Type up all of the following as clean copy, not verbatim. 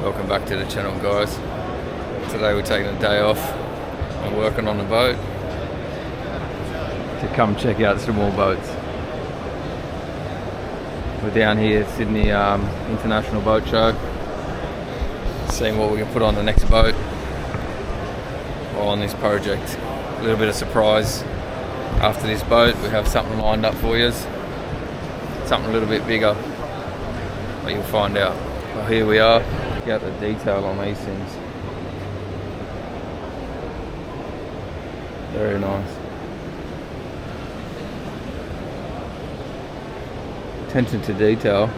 Welcome back to the channel, guys. Today we're taking a day off and working on the boat to come check out some more boats. We're down here at Sydney International Boat Show, seeing what we can put on the next boat while on this project. A little bit of surprise after this boat. We have something lined up for you, something a little bit bigger, but you'll find out. Well, here we are. Get the detail on these things. Very nice. Attention to detail.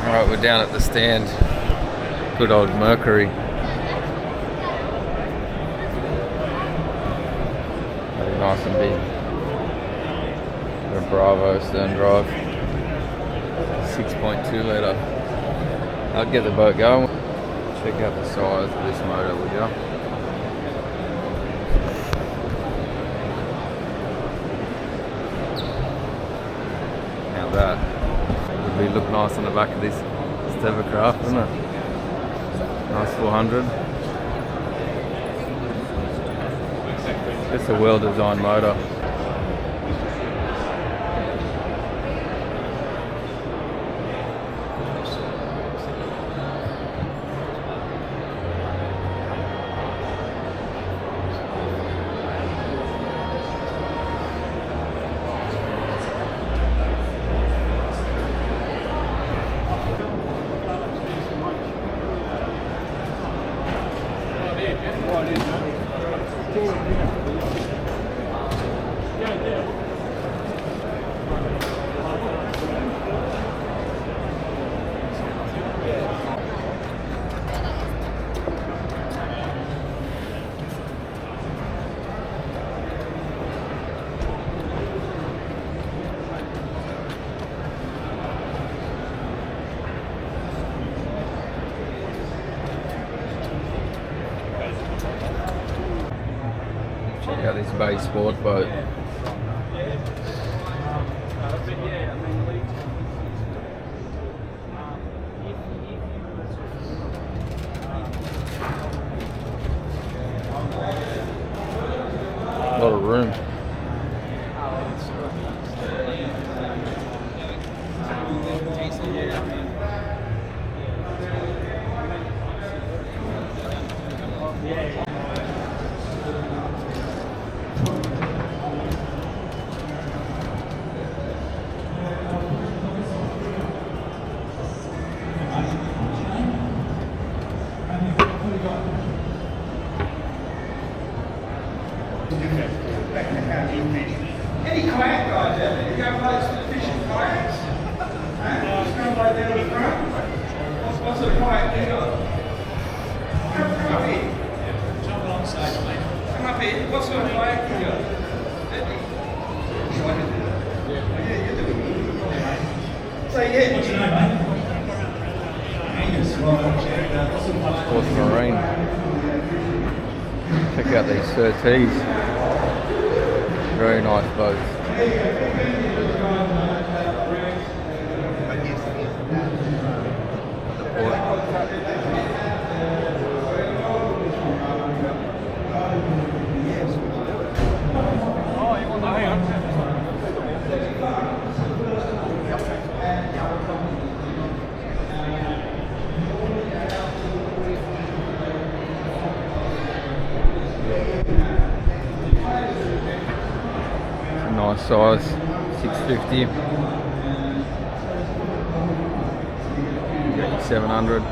Alright, we're down at the stand. Good old Mercury. Very nice and big. A Bravo stern drive. 6.2 litre. I'll get the boat going. Check out the size of this motor, would you? Now that would be look nice on the back of this Stevercraft, wouldn't it? Nice 400. It's a well-designed motor. Check out this Bay Sport boat. A lot of room. Any kayak guys out there? You go play fishing kayaks? Just go play down the front. What sort of kayak you got? Come up here. Jump alongside, mate. Come up here. What sort of kayak you got? Yeah, you're doing it. Say yeah. What's your name, mate? Angus. Sports Marine. Check out these Surtees. Very nice boats. Nice size, 650. 700.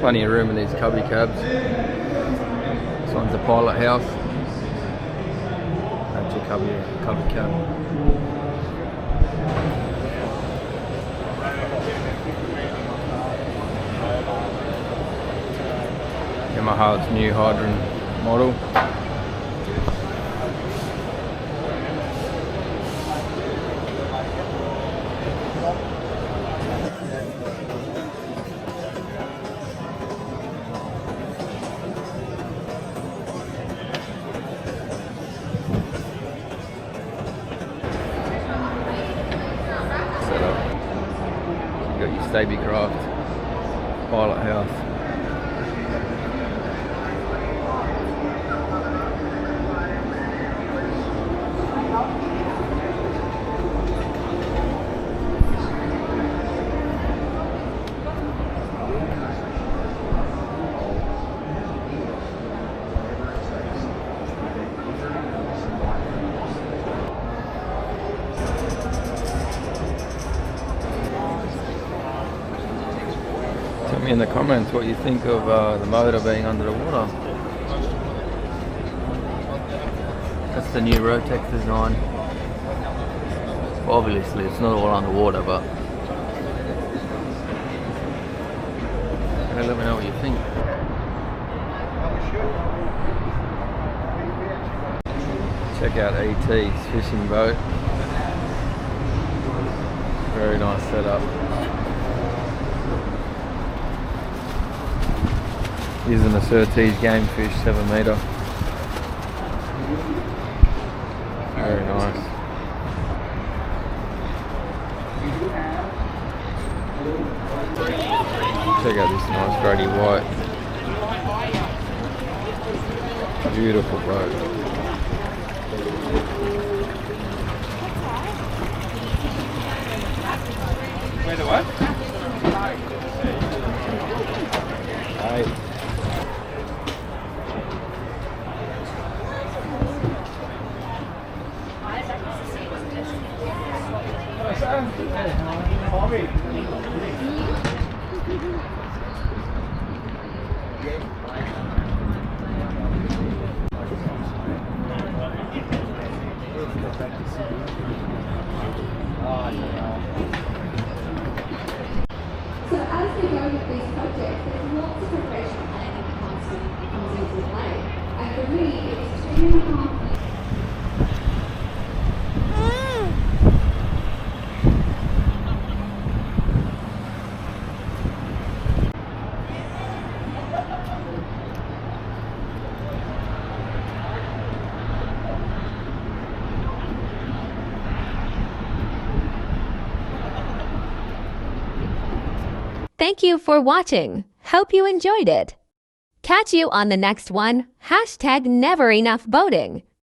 Plenty of room in these cubby cabs. This one's a pilot house. That's your cubby cab. Yamaha's new hydrant model. Baby Craft Pilot House. Tell me in the comments what you think of the motor being under the water. That's the new Rotex design. Well, obviously it's not all underwater, but let me know what you think. Check out ET's fishing boat. Very nice setup. Using a Surtees gamefish 7 metre. Very nice. Check out this nice Grady White. Beautiful boat. Where the what? Hey. So as we go with these projects, there's lots of preparation planning that comes into play. And for me, it was 2.5 years. Thank you for watching. Hope you enjoyed it. Catch you on the next one. #NeverEnoughBoating.